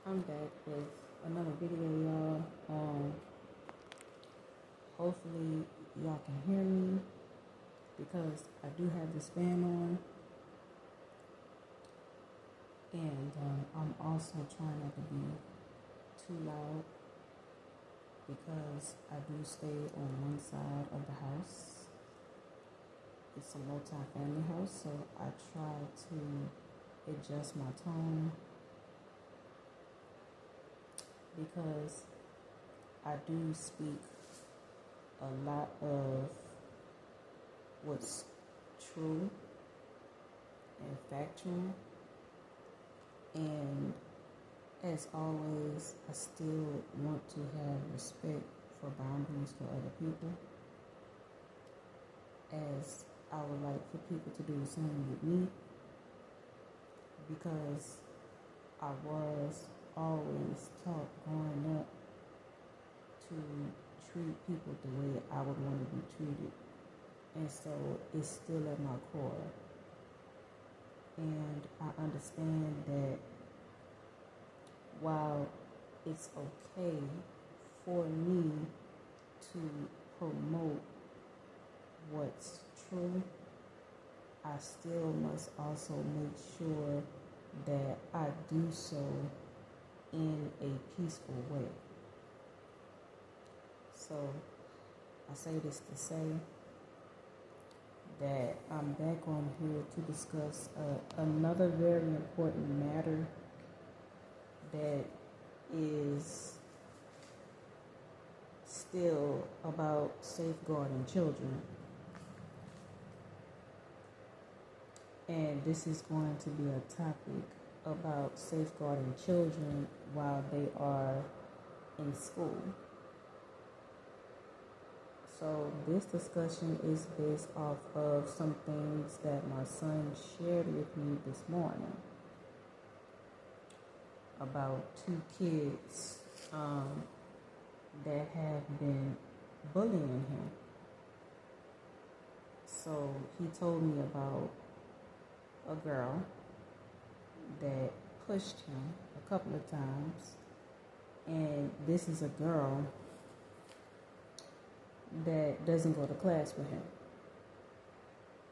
I'm back with another video, y'all. Hopefully y'all can hear me because I do have this fan on, and I'm also trying not to be too loud because I do stay on one side of the house. It's a multi-family house, so I try to adjust my tone because I do speak a lot of what's true and factual, and as always, I still want to have respect for boundaries for other people, as I would like for people to do the same with me, because I was always taught growing up to treat people the way I would want to be treated. And so it's still at my core. And I understand that while it's okay for me to promote what's true, I still must also make sure that I do so in a peaceful way. So I say this to say that I'm back on here to discuss another very important matter that is still about safeguarding children. And this is going to be a topic about safeguarding children while they are in school. So this discussion is based off of some things that my son shared with me this morning about two kids that have been bullying him. So he told me about a girl that pushed him a couple of times, and this is a girl that doesn't go to class with him.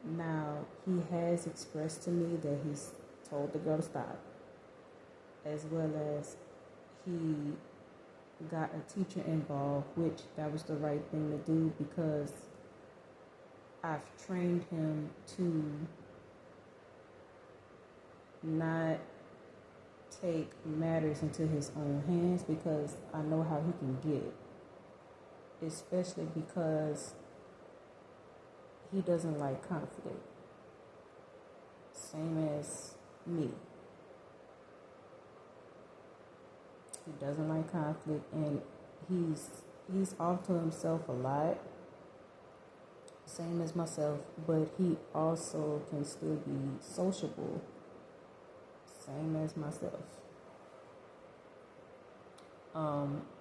Now, he has expressed to me that he's told the girl to stop, as well as he got a teacher involved, which that was the right thing to do, because I've trained him to not take matters into his own hands, because I know how he can get, especially because he doesn't like conflict, same as me. He doesn't like conflict, and he's off to himself a lot, same as myself, but he also can still be sociable, same as myself.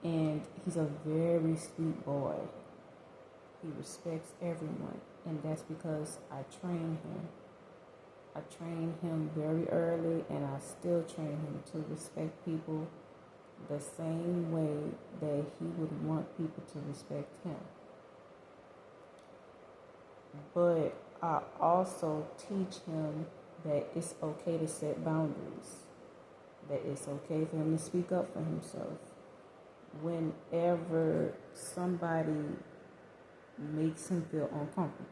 And he's a very sweet boy. He respects everyone, and that's because I train him. I trained him very early, and I still train him to respect people the same way that he would want people to respect him. But I also teach him that it's okay to set boundaries, that it's okay for him to speak up for himself. Whenever somebody makes him feel uncomfortable,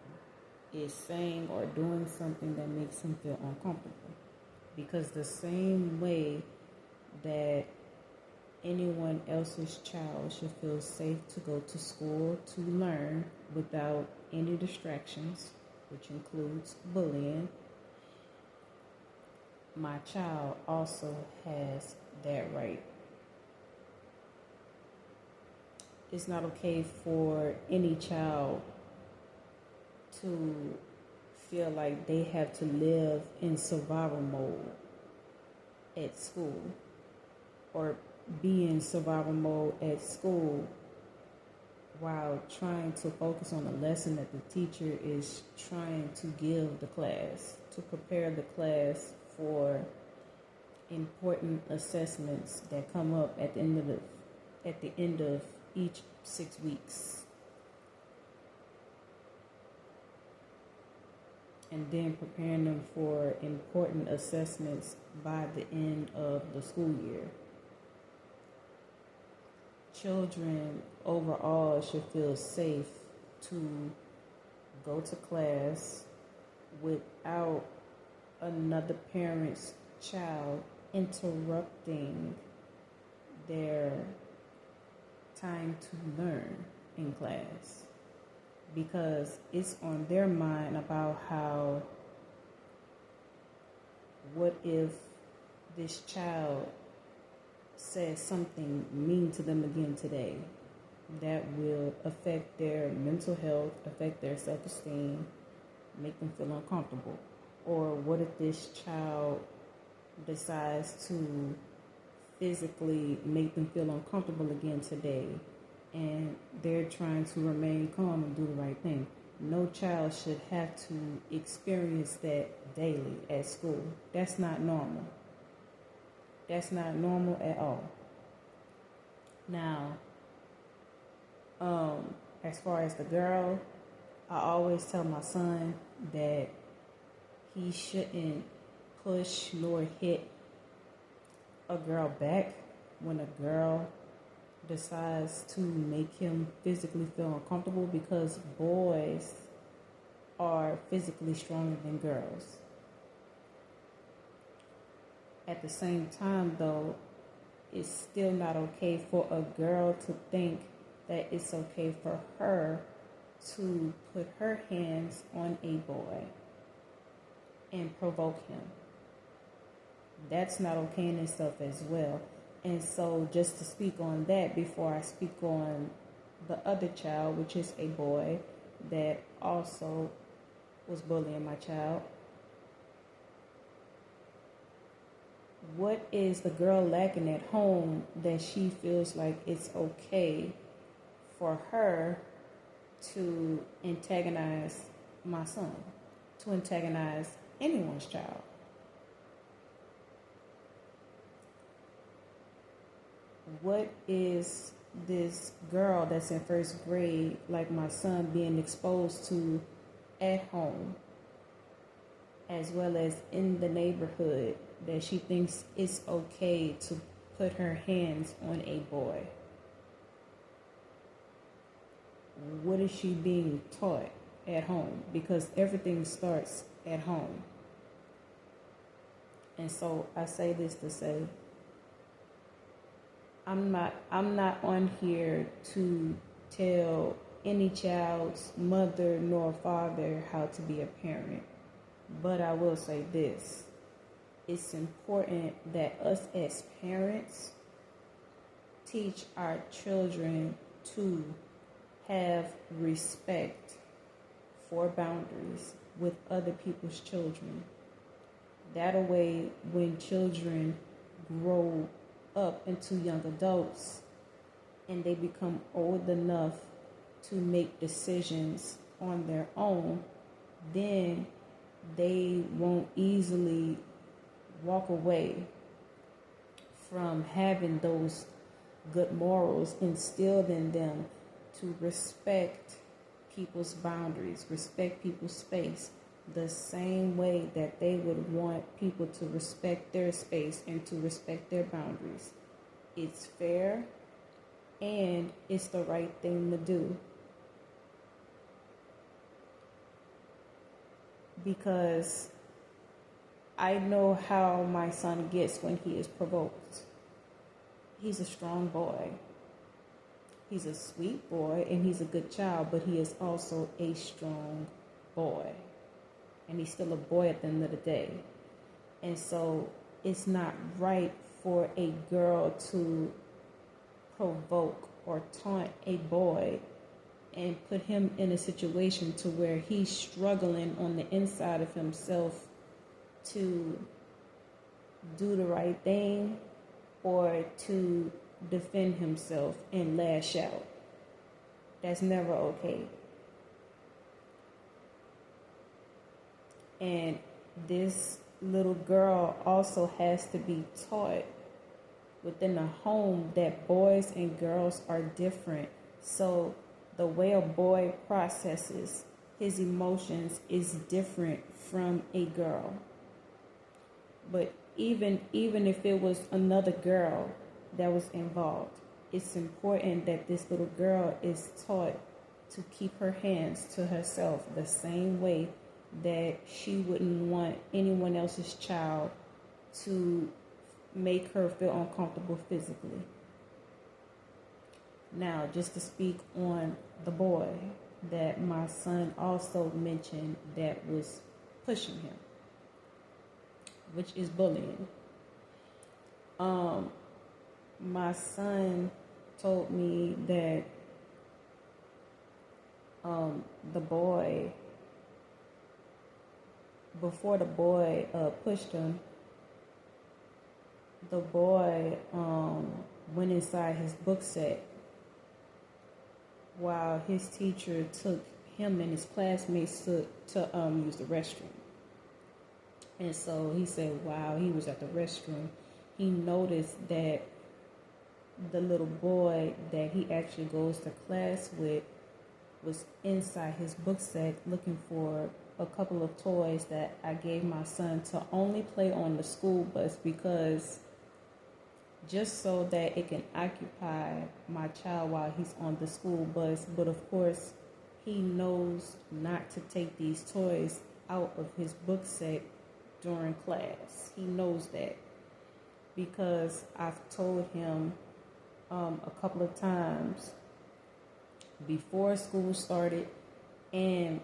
is saying or doing something that makes him feel uncomfortable. Because the same way that anyone else's child should feel safe to go to school to learn without any distractions, which includes bullying, my child also has that right. It's not okay for any child to feel like they have to live in survival mode at school, or be in survival mode at school while trying to focus on the lesson that the teacher is trying to give the class, to prepare the class for important assessments that come up at the end of each 6 weeks, and then preparing them for important assessments by the end of the school year. Children overall should feel safe to go to class without another parent's child interrupting their time to learn in class, because it's on their mind about how, what if this child says something mean to them again today that will affect their mental health, affect their self-esteem, make them feel uncomfortable. Or what if this child decides to physically make them feel uncomfortable again today, and they're trying to remain calm and do the right thing. No child should have to experience that daily at school. That's not normal. That's not normal at all. Now, as far as the girl, I always tell my son that he shouldn't push nor hit a girl back when a girl decides to make him physically feel uncomfortable, because boys are physically stronger than girls. At the same time, though, it's still not okay for a girl to think that it's okay for her to put her hands on a boy and provoke him. That's not okay in itself as well. And so, just to speak on that before I speak on the other child, which is a boy that also was bullying my child, what is the girl lacking at home that she feels like it's okay for her to antagonize my son, to antagonize anyone's child? What is this girl that's in first grade, like my son, being exposed to at home, as well as in the neighborhood, that she thinks it's okay to put her hands on a boy? What is she being taught at home? Because everything starts at home. And so I say this to say, I'm not on here to tell any child's mother nor father how to be a parent. But I will say this. It's important that us as parents teach our children to have respect for boundaries with other people's children. That way, when children grow up into young adults and they become old enough to make decisions on their own, then they won't easily walk away from having those good morals instilled in them to respect people's boundaries, respect people's space, the same way that they would want people to respect their space and to respect their boundaries. It's fair and it's the right thing to do. Because I know how my son gets when he is provoked. He's a strong boy. He's a sweet boy and he's a good child, but he is also a strong boy. And he's still a boy at the end of the day. And so it's not right for a girl to provoke or taunt a boy and put him in a situation to where he's struggling on the inside of himself to do the right thing or to defend himself and lash out. That's never okay. And this little girl also has to be taught within the home that boys and girls are different. So the way a boy processes his emotions is different from a girl. But even if it was another girl that was involved, it's important that this little girl is taught to keep her hands to herself the same way that she wouldn't want anyone else's child to make her feel uncomfortable physically. Now, just to speak on the boy that my son also mentioned that was pushing him, which is bullying. My son told me that the boy, before the boy pushed him, the boy went inside his book set while his teacher took him and his classmates to use the restroom. And so he said while he was at the restroom, he noticed that the little boy that he actually goes to class with was inside his book set looking for a couple of toys that I gave my son to only play on the school bus, because just so that it can occupy my child while he's on the school bus. But of course, he knows not to take these toys out of his book set during class. He knows that because I've told him a couple of times before school started and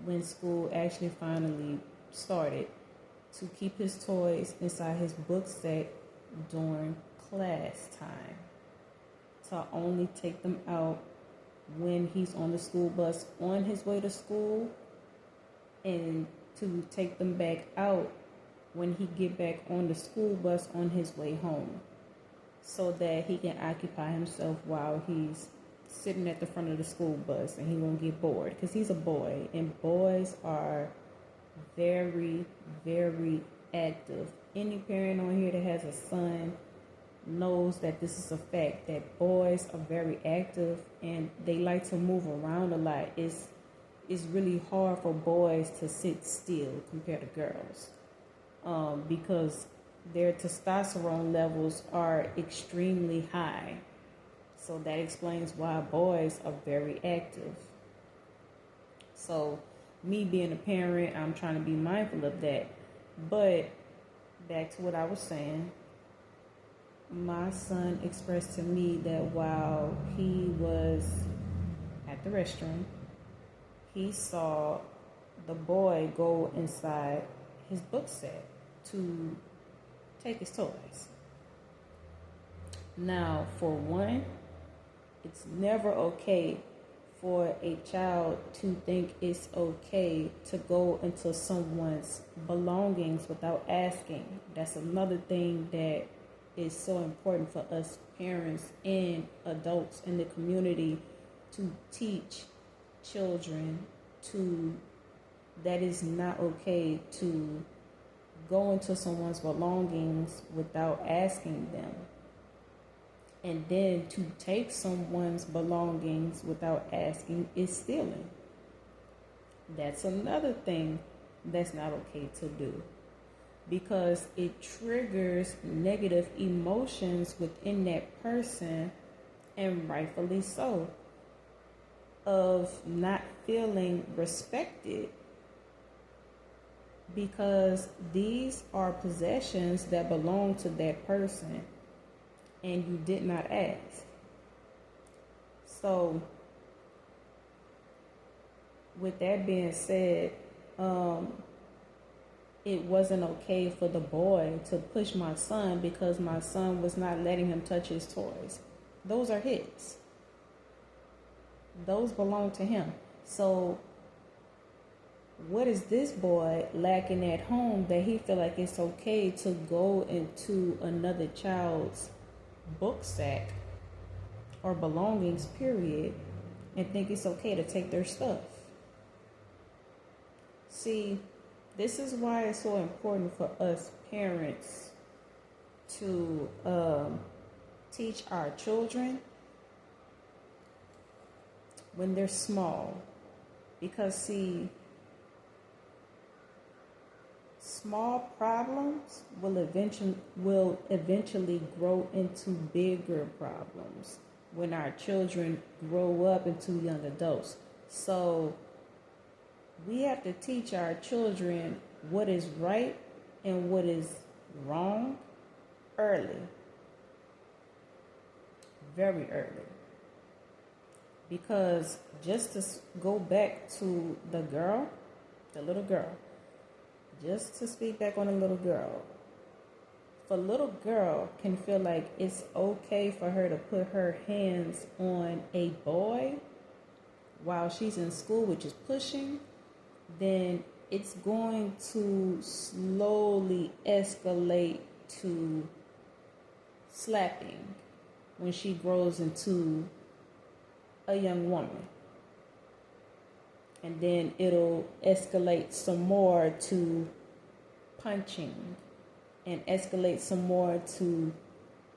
when school actually finally started to keep his toys inside his book set during class time, to only take them out when he's on the school bus on his way to school, and to take them back out when he get back on the school bus on his way home, so that he can occupy himself while he's sitting at the front of the school bus and he won't get bored, because he's a boy and boys are very, very active. Any parent on here that has a son knows that this is a fact, that boys are very active and they like to move around a lot. It's really hard for boys to sit still compared to girls, because their testosterone levels are extremely high. So that explains why boys are very active. So me being a parent, I'm trying to be mindful of that. But back to what I was saying, my son expressed to me that while he was at the restroom, he saw the boy go inside his book set to take his toys. Now, for one, it's never okay for a child to think it's okay to go into someone's belongings without asking. That's another thing that is so important for us parents and adults in the community to teach children that is not okay to go into someone's belongings without asking them. And then to take someone's belongings without asking is stealing. That's another thing that's not okay to do, because it triggers negative emotions within that person, and rightfully so, of not feeling respected, because these are possessions that belong to that person and you did not ask. So with that being said, it wasn't okay for the boy to push my son because my son was not letting him touch his toys. Those are his. Those belong to him. So what is this boy lacking at home that he feel like it's okay to go into another child's book sack or belongings, period, and think it's okay to take their stuff? See, This is why it's so important for us parents to teach our children when they're small. Because, see, small problems will eventually grow into bigger problems when our children grow up into young adults. So we have to teach our children what is right and what is wrong early, very early. Because just to go back to the little girl, just to speak back on the little girl, if a little girl can feel like it's okay for her to put her hands on a boy while she's in school, which is pushing, then it's going to slowly escalate to slapping when she grows into a young woman. And then it'll escalate some more to punching, and escalate some more to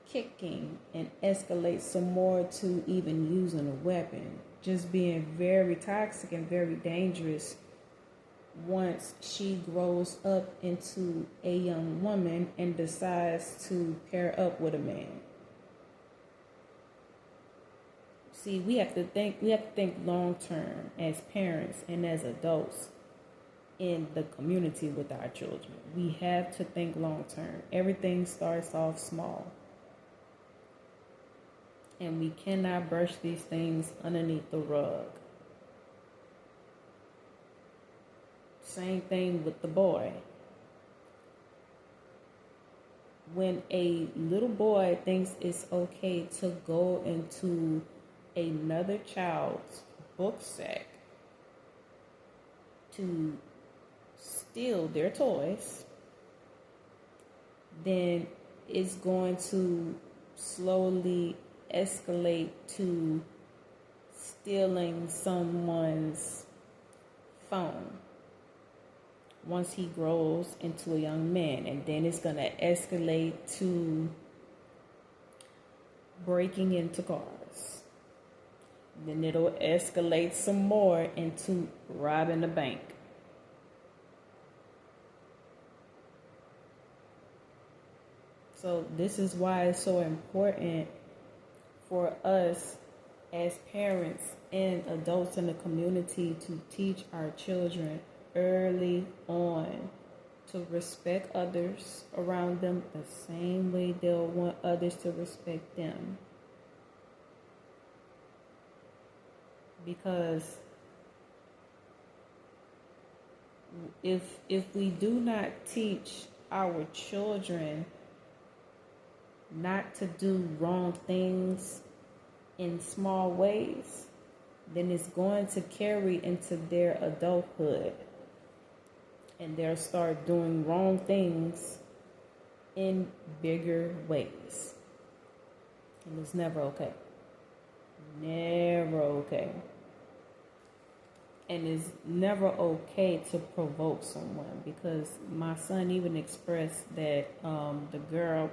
kicking, and escalate some more to even using a weapon. Just being very toxic and very dangerous once she grows up into a young woman and decides to pair up with a man. See, we have to think long term as parents and as adults in the community with our children. We have to think long term. Everything starts off small. And we cannot brush these things underneath the rug. Same thing with the boy. When a little boy thinks it's okay to go into another child's book sack to steal their toys, then it's going to slowly escalate to stealing someone's phone once he grows into a young man. And then it's going to escalate to breaking into cars. Then it'll escalate some more into robbing the bank. So this is why it's so important for us as parents and adults in the community to teach our children early on to respect others around them the same way they'll want others to respect them. Because if we do not teach our children not to do wrong things in small ways, then it's going to carry into their adulthood. And they'll start doing wrong things in bigger ways. And it's never okay. Never okay. And it's never okay to provoke someone, because my son even expressed that the girl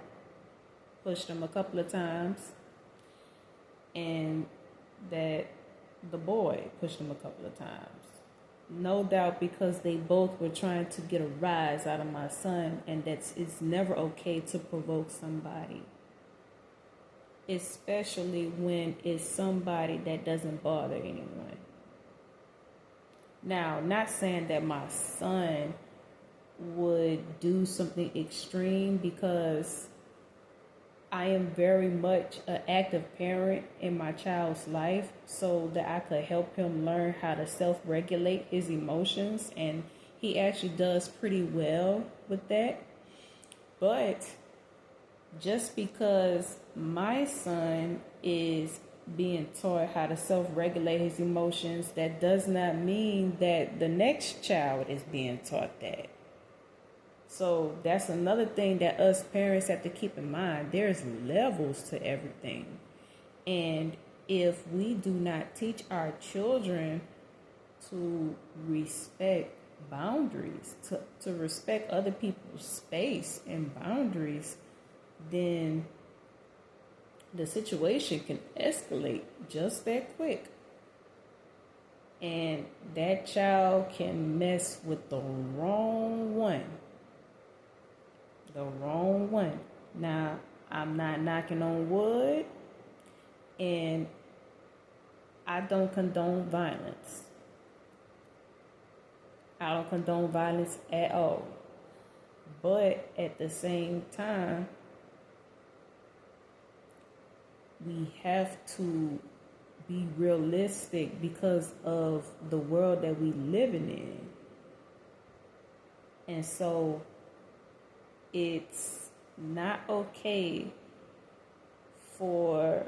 pushed him a couple of times and that the boy pushed him a couple of times. No doubt because they both were trying to get a rise out of my son, and it's never okay to provoke somebody. Especially when it's somebody that doesn't bother anyone. Now, not saying that my son would do something extreme, because I am very much an active parent in my child's life, so that I could help him learn how to self-regulate his emotions, and he actually does pretty well with that. But just because my son is being taught how to self-regulate his emotions, that does not mean that the next child is being taught that. So that's another thing that us parents have to keep in mind. There's levels to everything. And if we do not teach our children to respect boundaries, to respect other people's space and boundaries, then the situation can escalate just that quick. And that child can mess with the wrong one. The wrong one. Now, I'm not knocking on wood, and I don't condone violence. I don't condone violence at all. But at the same time, we have to be realistic because of the world that we living in. And so it's not okay for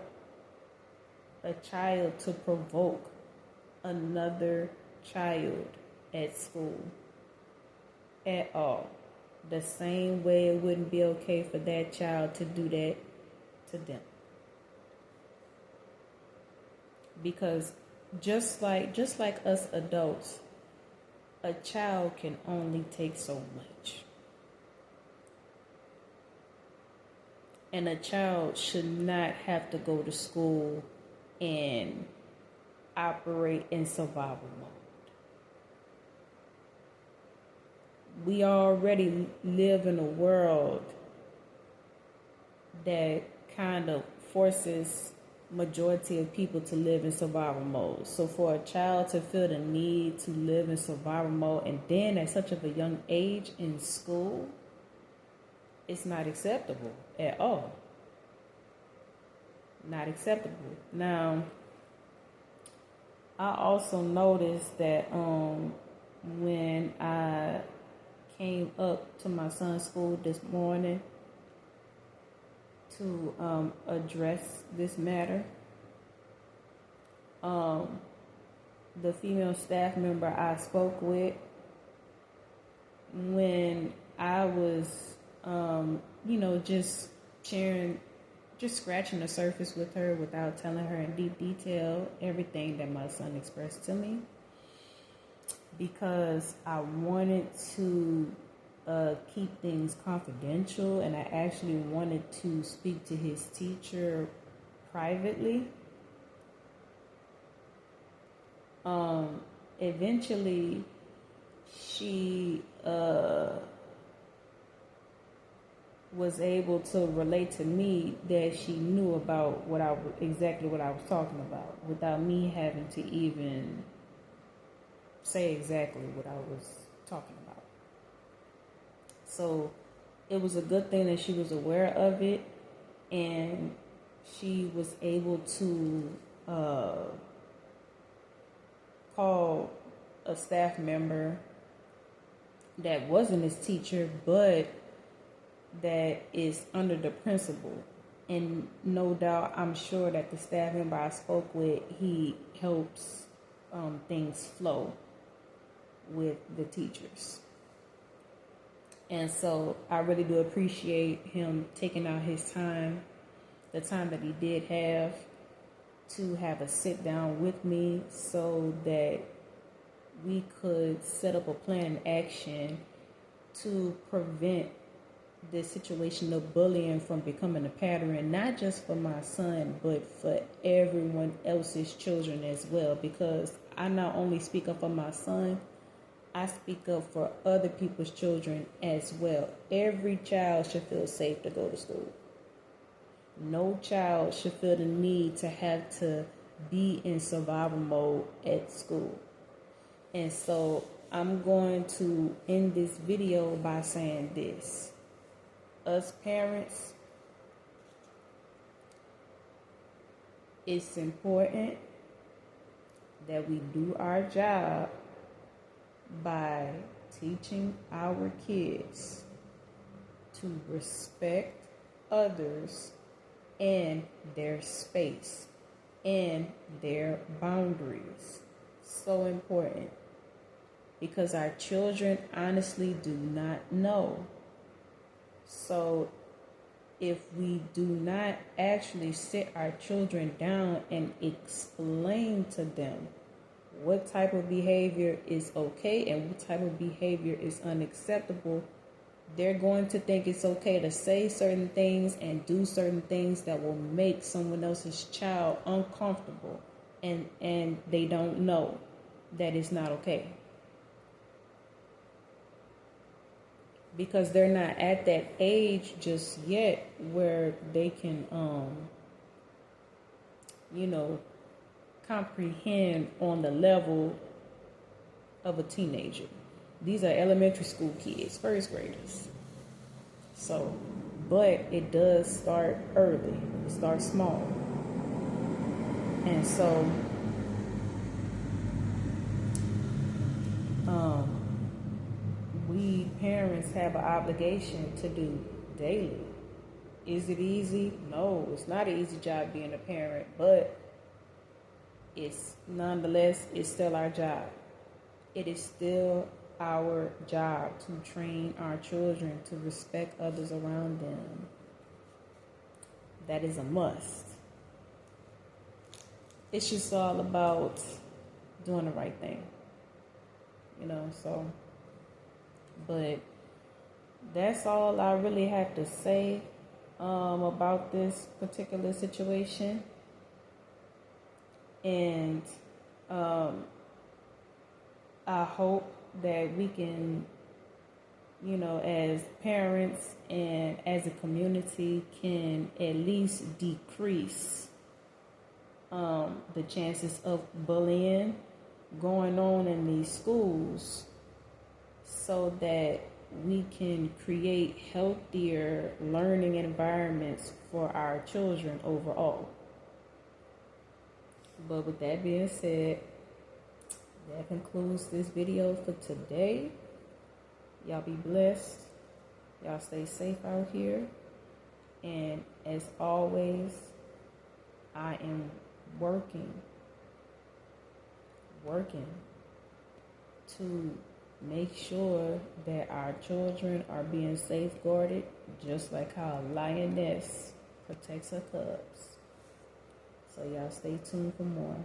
a child to provoke another child at school at all. The same way it wouldn't be okay for that child to do that to them. Because just like us adults, a child can only take so much. And a child should not have to go to school and operate in survival mode. We already live in a world that kind of forces majority of people to live in survival mode. So for a child to feel the need to live in survival mode, and then at such of a young age in school, it's not acceptable at all. Not acceptable. Now, I also noticed that when I came up to my son's school this morning to address this matter, the female staff member I spoke with, when I was, just sharing, just scratching the surface with her without telling her in deep detail everything that my son expressed to me, because I wanted to keep things confidential, and I actually wanted to speak to his teacher privately. Eventually, she was able to relate to me that she knew about exactly what I was talking about, without me having to even say exactly what I was talking about. So it was a good thing that she was aware of it, and she was able to call a staff member that wasn't his teacher, but that is under the principal. And no doubt, I'm sure that the staff member I spoke with, he helps things flow with the teachers. And so I really do appreciate him taking out his time, the time that he did have, to have a sit down with me so that we could set up a plan of action to prevent this situation of bullying from becoming a pattern, not just for my son, but for everyone else's children as well. Because I not only speak up for my son, I speak up for other people's children as well. Every child should feel safe to go to school. No child should feel the need to have to be in survival mode at school. And so I'm going to end this video by saying this. Us parents, it's important that we do our job by teaching our kids to respect others and their space and their boundaries. So important, because our children honestly do not know. So if we do not actually sit our children down and explain to them what type of behavior is okay and what type of behavior is unacceptable. They're going to think it's okay to say certain things and do certain things that will make someone else's child uncomfortable, and they don't know that it's not okay. Because they're not at that age just yet where they can comprehend on the level of a teenager. These are elementary school kids, first graders. So, but it does start early. It starts small. And so, we parents have an obligation to do daily. Is it easy? No, it's not an easy job being a parent, but it's nonetheless, it's still our job. It is still our job to train our children to respect others around them. That is a must. It's just all about doing the right thing. But that's all I really have to say about this particular situation. And I hope that we can, as parents and as a community, can at least decrease the chances of bullying going on in these schools, so that we can create healthier learning environments for our children overall. But with that being said, that concludes this video for today. Y'all be blessed. Y'all stay safe out here. And as always, I am working to make sure that our children are being safeguarded, just like how a lioness protects her cubs. So y'all stay tuned for more.